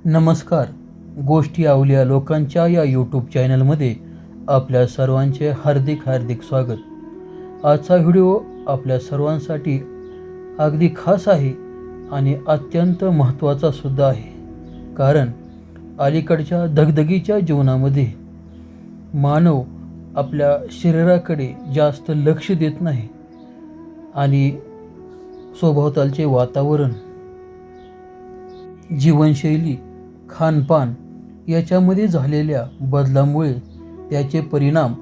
नमस्कार. गोष्टी अवलिया लोकांच्या या यूट्यूब चॅनलमध्ये आपल्या सर्वांचे हार्दिक स्वागत. आजचा व्हिडिओ आपल्या सर्वांसाठी अगदी खास आहे आणि अत्यंत महत्त्वाचा सुद्धा आहे. कारण अलीकडच्या धगधगीच्या जीवनामध्ये मानव आपल्या शरीराकडे जास्त लक्ष देत नाही आणि सभोवतालचे वातावरण, जीवनशैली, खानपान याच्यामध्ये झालेल्या बदलामुळे त्याचे परिणाम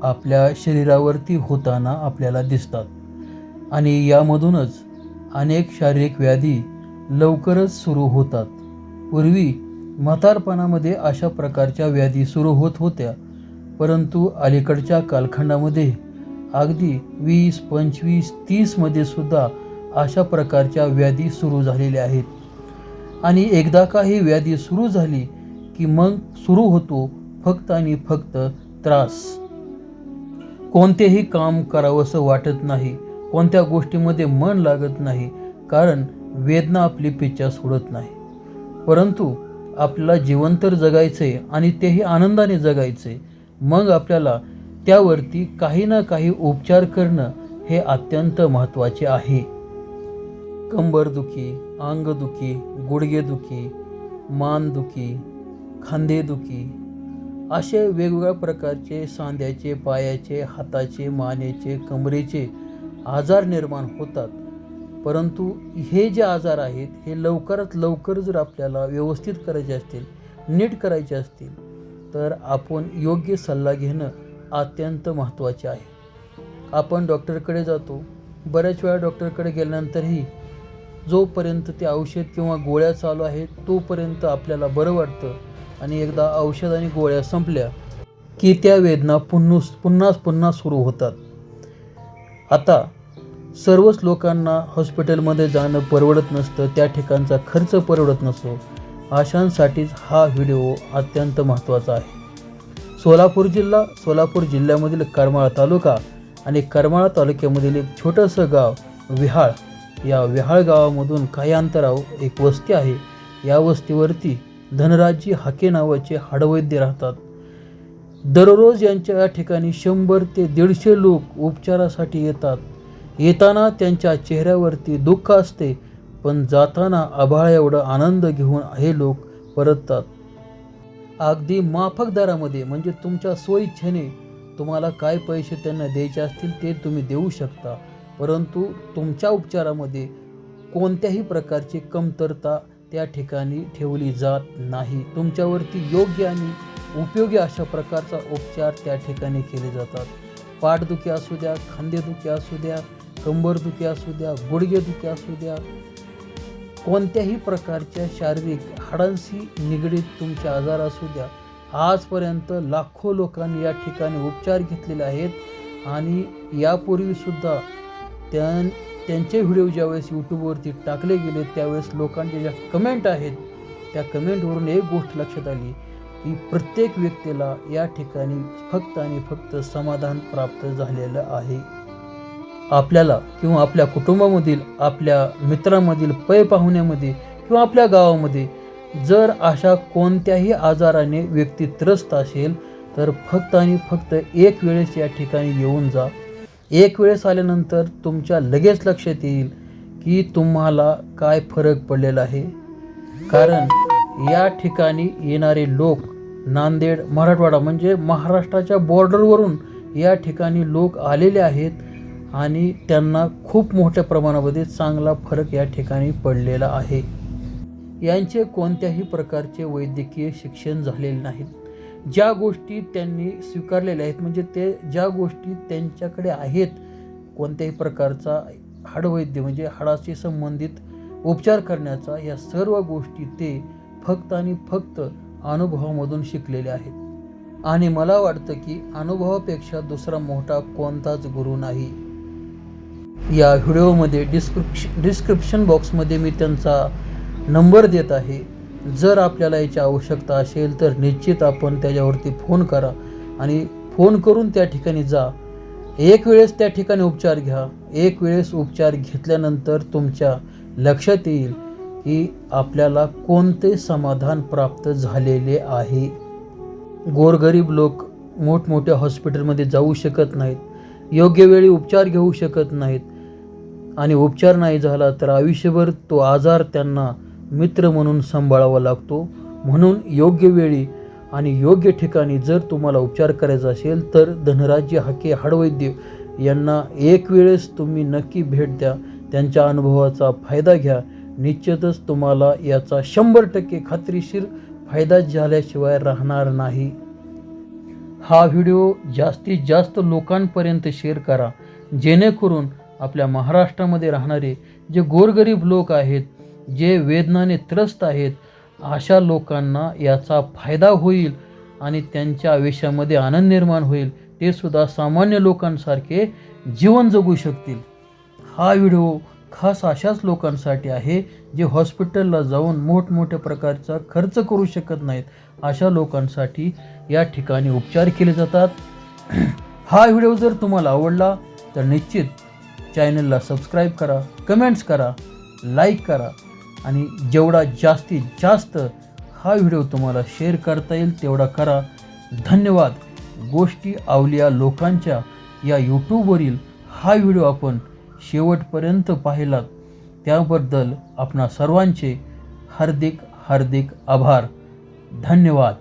आपल्या शरीरावरती होताना आपल्याला दिसतात आणि यामधूनच अनेक शारीरिक व्याधी लवकरच सुरू होतात. पूर्वी म्हातारपणामध्ये अशा प्रकारच्या व्याधी सुरू होत होत्या, परंतु अलीकडच्या कालखंडामध्ये अगदी 20, 25, 30मध्ये सुद्धा अशा प्रकारच्या व्याधी सुरू झालेल्या आहेत. आणि एकदा का ही व्याधी सुरू झाली की मग सुरू होतो फक्त आणि फक्त त्रास. कोणतेही काम करावंसं वाटत नाही, कोणत्या गोष्टीमध्ये मन लागत नाही, कारण वेदना आपली पिच्छा सोडत नाही. परंतु आपल्याला जीवन तर जगायचे आणि तेही आनंदाने जगायचे. मग आपल्याला त्यावरती काही ना काही उपचार करणं हे अत्यंत महत्त्वाचे आहे. कंबरदुखी, अंगदुखी, गुडघेदुखी, मानदुखी, खांदेदुखी असे वेगवेगळ्या प्रकारचे सांध्याचे, पायाचे, हाताचे, मानेचे, कमरेचे आजार निर्माण होतात. परंतु हे जे आजार आहेत हे लवकरात लवकर जर आपल्याला व्यवस्थित करायचे असतील, नीट करायचे असतील, तर आपण योग्य सल्ला घेणं अत्यंत महत्त्वाचे आहे. आपण डॉक्टरकडे जातो, बऱ्याच वेळा डॉक्टरकडे गेल्यानंतरही जोपर्यंत ते औषध किंवा गोळ्या चालू आहेत तोपर्यंत आपल्याला बरं वाटतं आणि एकदा औषध आणि गोळ्या संपल्या की त्या वेदना पुन्हा सुरू होतात. आता सर्वच लोकांना हॉस्पिटलमध्ये जाणं परवडत नसतं, त्या ठिकाणचा खर्च परवडत नसतो. अशांसाठीच हा व्हिडिओ अत्यंत महत्त्वाचा आहे. सोलापूर जिल्ह्यामधील करमाळा तालुका आणि करमाळा तालुक्यामधील एक छोटंसं गाव विहाळ, या विहाळ गावामधून काही अंतरावर एक वस्ती आहे. या वस्तीवरती धनराजी हाके नावाचे हाडवैद्य राहतात. दररोज यांच्या या ठिकाणी 100 ते 150 लोक उपचारासाठी येतात. येताना त्यांच्या चेहऱ्यावरती दुःख असते, पण जाताना आभाळ एवढा आनंद घेऊन हे लोक परततात. अगदी माफक दरामध्ये, म्हणजे तुमच्या स्वइच्छेने तुम्हाला काय पैसे त्यांना द्यायचे असतील ते तुम्ही देऊ शकता. परंतु तुमच्या उपचारामध्ये कोणत्याही प्रकारची कमतरता त्या ठिकाणी ठेवली जात नाही. तुमच्यावरती योग्य आणि उपयोगी अशा प्रकारचा उपचार त्या ठिकाणी केले जातात. पाठदुखी असू द्या, खांदेदुखी असू द्या, कंबरदुखी असू द्या, गुडघेदुखी असू द्या, कोणत्याही प्रकारच्या शारीरिक हाडांशी निगडीत तुमचे आजार असू द्या, आजपर्यंत लाखो लोकांनी या ठिकाणी उपचार घेतलेले आहेत. आणि यापूर्वीसुद्धा त्यांचे व्हिडिओ ज्यावेळेस यूट्यूबवरती टाकले गेले त्यावेळेस लोकांच्या ज्या कमेंट आहेत त्या कमेंटवरून एक गोष्ट लक्षात आली की प्रत्येक व्यक्तीला या ठिकाणी फक्त आणि फक्त समाधान प्राप्त झालेलं आहे. आपल्याला किंवा आपल्या कुटुंबामधील, आपल्या मित्रांमधील, पै पाहुण्यामध्ये किंवा आपल्या गावामध्ये जर अशा कोणत्याही आजाराने व्यक्ती त्रस्त असेल तर फक्त आणि फक्त एक वेळेस या ठिकाणी येऊन जा. एक वेळेस आल्यानंतर तुमच्या लगेच लक्षात येईल की तुम्हाला काय फरक पडलेला आहे. कारण या ठिकाणी येणारे लोक नांदेड, मराठवाडा म्हणजे महाराष्ट्राच्या बॉर्डरवरून या ठिकाणी लोक आलेले आहेत आणि त्यांना खूप मोठ्या प्रमाणामध्ये चांगला फरक या ठिकाणी पडलेला आहे. यांचे कोणत्याही प्रकारचे वैद्यकीय शिक्षण झालेले नाहीत. ज्या गोष्टी त्यांनी स्वीकारलेल्या आहेत, म्हणजे ते ज्या गोष्टी त्यांच्याकडे आहेत, कोणत्याही प्रकारचा हाडवैद्य म्हणजे हाडाशी संबंधित उपचार करण्याचा, या सर्व गोष्टी ते फक्त आणि फक्त अनुभवामधून शिकलेले आहेत. आणि मला वाटतं की अनुभवापेक्षा दुसरा मोठा कोणताच गुरु नाही. या व्हिडिओमध्ये डिस्क्रिप्शन बॉक्समध्ये मी त्यांचा नंबर देत आहे. जर आपल्याला याची आवश्यकता असेल तर निश्चित आपण त्याच्यावरती फोन करा आणि फोन करून त्या ठिकाणी जा. एक वेळेस त्या ठिकाणी उपचार घ्या. एक वेळेस उपचार घेतल्यानंतर तुमच्या लक्षात येईल की आपल्याला कोणते समाधान प्राप्त झालेले आहे. गोरगरीब लोक मोठमोठ्या हॉस्पिटलमध्ये जाऊ शकत नाहीत, योग्य वेळी उपचार घेऊ शकत नाहीत आणि उपचार नाही झाला तर आयुष्यभर तो आजार त्यांना मित्र म्हणून सांभाळावा लागतो. म्हणून योग्य वेळी आणि योग्य ठिकाणी जर तुम्हाला उपचार करायचा असेल तर धनराज हाके हाडवैद्य यांना एक वेळेस तुम्ही नक्की भेट द्या. त्यांच्या अनुभवाचा फायदा घ्या. निश्चितच तुम्हाला याचा 100% खात्रीशीर फायदा झाल्याशिवाय राहणार नाही. हा व्हिडिओ जास्तीत जास्त लोकांपर्यंत शेअर करा, जेणेकरून आपल्या महाराष्ट्रामध्ये राहणारे जे गोरगरीब लोक आहेत, जे वेदनाने त्रस्त आहेत, अशा लोकांना याचा फायदा होईल आणि त्यांच्या आयुष्यामध्ये आनंद निर्माण होईल. ते सुद्धा सामान्य लोकांसारखे जीवन जगू शकतील. हा व्हिडिओ खास अशाच लोकांसाठी आहे जे हॉस्पिटलला जाऊन मोठमोठ्या प्रकारचा खर्च करू शकत नाहीत. अशा लोकांसाठी या ठिकाणी उपचार केले जातात. हा व्हिडिओ जर तुम्हाला आवडला तर निश्चित चॅनलला सबस्क्राईब करा, कमेंट्स करा, लाईक करा आणि जेवढा जास्तीत जास्त हा व्हिडिओ तुम्हाला शेअर करता येईल तेवढा करा. धन्यवाद. गोष्टी अवलिया लोकांच्या या यूट्यूबवरील हा व्हिडिओ आपण शेवटपर्यंत पाहिलात त्याबद्दल आपणा सर्वांचे हार्दिक हार्दिक आभार. धन्यवाद.